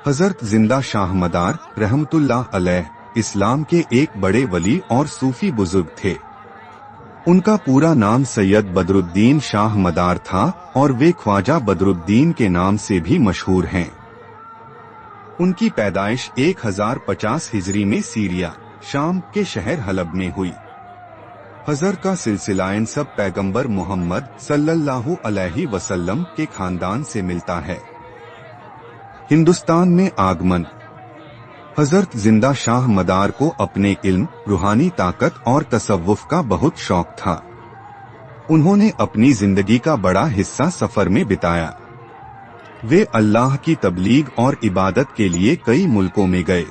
हजरत जिंदा शाह मदार रहमतुल्लाह अलैह इस्लाम के एक बड़े वली और सूफी बुजुर्ग थे। उनका पूरा नाम सैयद बदरुद्दीन शाह मदार था और वे ख्वाजा बदरुद्दीन के नाम से भी मशहूर हैं। उनकी पैदाइश 1050 हिजरी में सीरिया शाम के शहर हलब में हुई। हजरत का सिलसिला सब पैगंबर मोहम्मद सल्लल्लाहु अलैहि वसल्लम के खानदान से मिलता है। हिंदुस्तान में आगमन। हजरत जिंदा शाह मदार को अपने इल्म, रूहानी ताकत और तसव्वुफ का बहुत शौक था। उन्होंने अपनी जिंदगी का बड़ा हिस्सा सफर में बिताया। वे अल्लाह की तबलीग और इबादत के लिए कई मुल्कों में गए।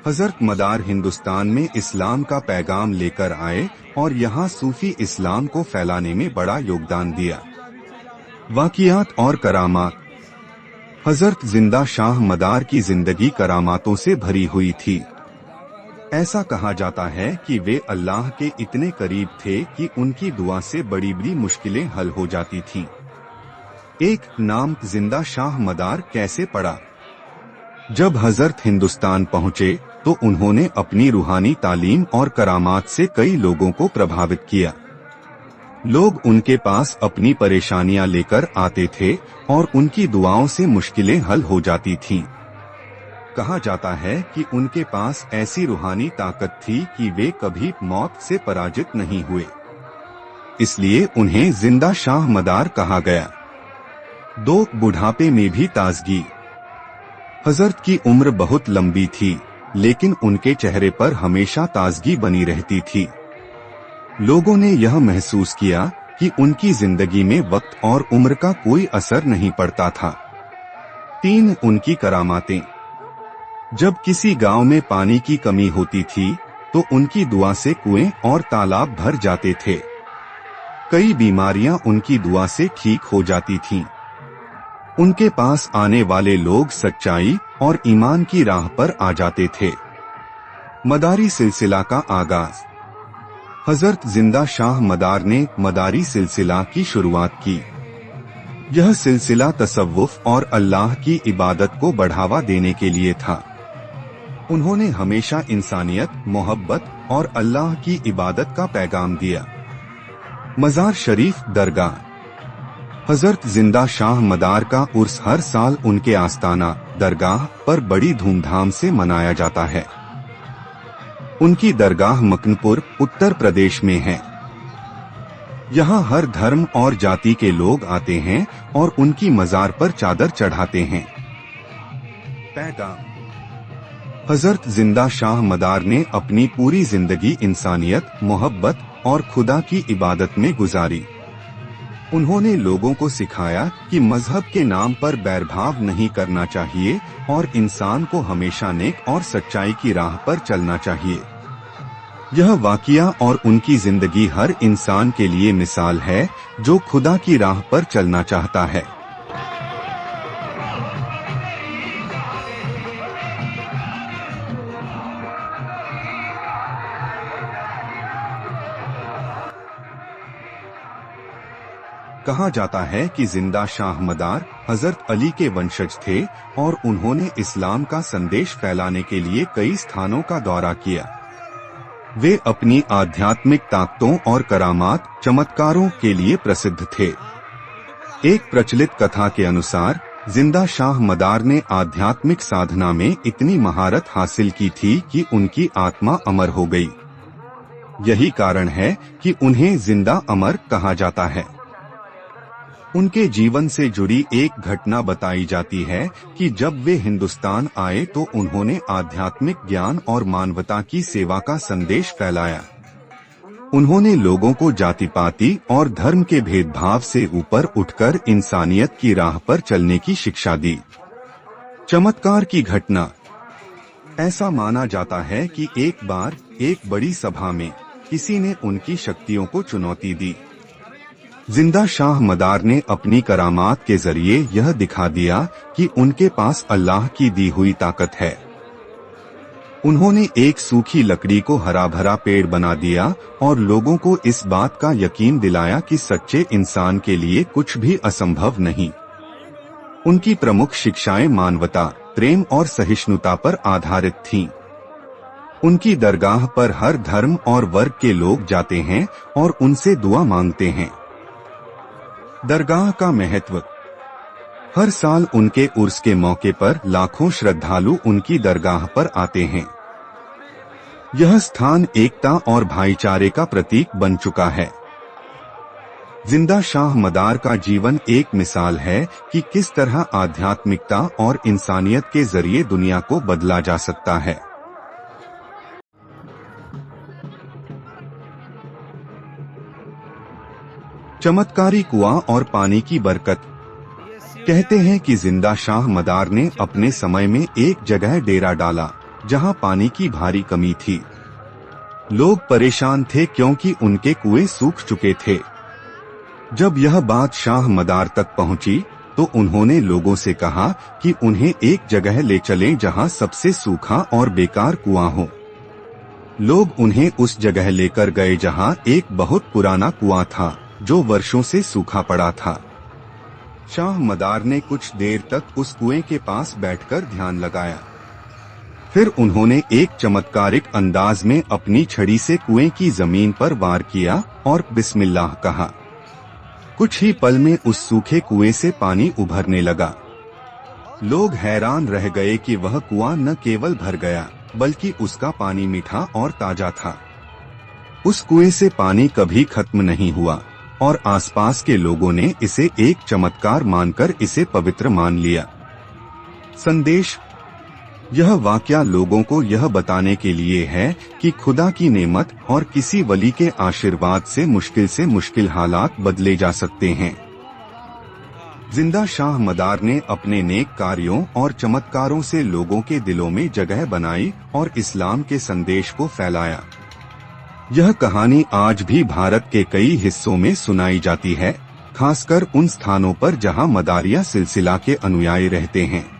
हजरत मदार हिंदुस्तान में इस्लाम का पैगाम लेकर आए और यहाँ सूफी इस्लाम को फैलाने में बड़ा योगदान दिया। वाक़ियात और करामात। हजरत जिंदा शाह मदार की जिंदगी करामातों से भरी हुई थी। ऐसा कहा जाता है कि वे अल्लाह के इतने करीब थे कि उनकी दुआ से बड़ी बड़ी मुश्किलें हल हो जाती थीं। एक नाम जिंदा शाह मदार कैसे पड़ा? जब हजरत हिंदुस्तान पहुँचे तो उन्होंने अपनी रूहानी तालीम और करामात से कई लोगों को प्रभावित किया। लोग उनके पास अपनी परेशानियां लेकर आते थे और उनकी दुआओं से मुश्किलें हल हो जाती थीं। कहा जाता है कि उनके पास ऐसी रूहानी ताकत थी कि वे कभी मौत से पराजित नहीं हुए, इसलिए उन्हें जिंदा शाह मदार कहा गया। 2 बुढ़ापे में भी ताजगी। हजरत की उम्र बहुत लंबी थी, लेकिन उनके चेहरे पर हमेशा ताजगी बनी रहती थी। लोगों ने यह महसूस किया कि उनकी जिंदगी में वक्त और उम्र का कोई असर नहीं पड़ता था। 3 उनकी करामातें। जब किसी गांव में पानी की कमी होती थी तो उनकी दुआ से कुएं और तालाब भर जाते थे। कई बीमारियां उनकी दुआ से ठीक हो जाती थीं। उनके पास आने वाले लोग सच्चाई और ईमान की राह पर आ जाते थे। मदारी सिलसिला का आगाज। हजरत जिंदा शाह मदार ने मदारी सिलसिला की शुरुआत की। यह सिलसिला तसव्वुफ और अल्लाह की इबादत को बढ़ावा देने के लिए था। उन्होंने हमेशा इंसानियत, मोहब्बत और अल्लाह की इबादत का पैगाम दिया। मजार शरीफ दरगाह। हजरत जिंदा शाह मदार का उर्स हर साल उनके आस्ताना दरगाह पर बड़ी धूमधाम से मनाया जाता है। उनकी दरगाह मकनपुर, उत्तर प्रदेश में है। यहाँ हर धर्म और जाति के लोग आते हैं और उनकी मजार पर चादर चढ़ाते हैं। पैगाम। हजरत जिंदा शाह मदार ने अपनी पूरी जिंदगी इंसानियत, मोहब्बत और खुदा की इबादत में गुजारी। उन्होंने लोगों को सिखाया कि मजहब के नाम पर बैरभाव नहीं करना चाहिए और इंसान को हमेशा नेक और सच्चाई की राह पर चलना चाहिए। यह वाक़िया और उनकी जिंदगी हर इंसान के लिए मिसाल है जो खुदा की राह पर चलना चाहता है। कहा जाता है कि जिंदा शाह मदार हजरत अली के वंशज थे और उन्होंने इस्लाम का संदेश फैलाने के लिए कई स्थानों का दौरा किया। वे अपनी आध्यात्मिक ताकतों और करामात, चमत्कारों के लिए प्रसिद्ध थे। एक प्रचलित कथा के अनुसार जिंदा शाह मदार ने आध्यात्मिक साधना में इतनी महारत हासिल की थी कि उनकी आत्मा अमर हो गई। यही कारण है कि उन्हें जिंदा अमर कहा जाता है। उनके जीवन से जुड़ी एक घटना बताई जाती है कि जब वे हिंदुस्तान आए तो उन्होंने आध्यात्मिक ज्ञान और मानवता की सेवा का संदेश फैलाया। उन्होंने लोगों को जाति पाति और धर्म के भेदभाव से ऊपर उठकर इंसानियत की राह पर चलने की शिक्षा दी। चमत्कार की घटना। ऐसा माना जाता है कि एक बार एक बड़ी सभा में किसी ने उनकी शक्तियों को चुनौती दी। जिंदा शाह मदार ने अपनी करामात के जरिए यह दिखा दिया कि उनके पास अल्लाह की दी हुई ताकत है। उन्होंने एक सूखी लकड़ी को हरा भरा पेड़ बना दिया और लोगों को इस बात का यकीन दिलाया कि सच्चे इंसान के लिए कुछ भी असंभव नहीं। उनकी प्रमुख शिक्षाएं मानवता, प्रेम और सहिष्णुता पर आधारित थीं। उनकी दरगाह पर हर धर्म और वर्ग के लोग जाते हैं और उनसे दुआ मांगते हैं। दरगाह का महत्व। हर साल उनके उर्स के मौके पर लाखों श्रद्धालु उनकी दरगाह पर आते हैं। यह स्थान एकता और भाईचारे का प्रतीक बन चुका है। जिंदा शाह मदार का जीवन एक मिसाल है कि किस तरह आध्यात्मिकता और इंसानियत के जरिए दुनिया को बदला जा सकता है। चमत्कारी कुआं और पानी की बरकत। कहते हैं कि जिंदा शाह मदार ने अपने समय में एक जगह डेरा डाला जहां पानी की भारी कमी थी। लोग परेशान थे क्योंकि उनके कुएं सूख चुके थे। जब यह बात शाह मदार तक पहुंची तो उन्होंने लोगों से कहा कि उन्हें एक जगह ले चलें जहां सबसे सूखा और बेकार कुआं हो। लोग उन्हें उस जगह लेकर गए जहां एक बहुत पुराना कुआं था जो वर्षों से सूखा पड़ा था। शाह मदार ने कुछ देर तक उस कुएं के पास बैठकर ध्यान लगाया। फिर उन्होंने एक चमत्कारिक अंदाज में अपनी छड़ी से कुएं की जमीन पर वार किया और बिस्मिल्लाह कहा। कुछ ही पल में उस सूखे कुएं से पानी उभरने लगा। लोग हैरान रह गए कि वह कुआं न केवल भर गया बल्कि उसका पानी मीठा और ताजा था। उस कुएं से पानी कभी खत्म नहीं हुआ और आसपास के लोगों ने इसे एक चमत्कार मानकर इसे पवित्र मान लिया। संदेश। यह वाकया लोगों को यह बताने के लिए है कि खुदा की नेमत और किसी वली के आशीर्वाद से मुश्किल हालात बदले जा सकते हैं। जिंदा शाह मदार ने अपने नेक कार्यों और चमत्कारों से लोगों के दिलों में जगह बनाई और इस्लाम के संदेश को फैलाया। यह कहानी आज भी भारत के कई हिस्सों में सुनाई जाती है, खासकर उन स्थानों पर जहां मदारिया सिलसिला के अनुयायी रहते हैं।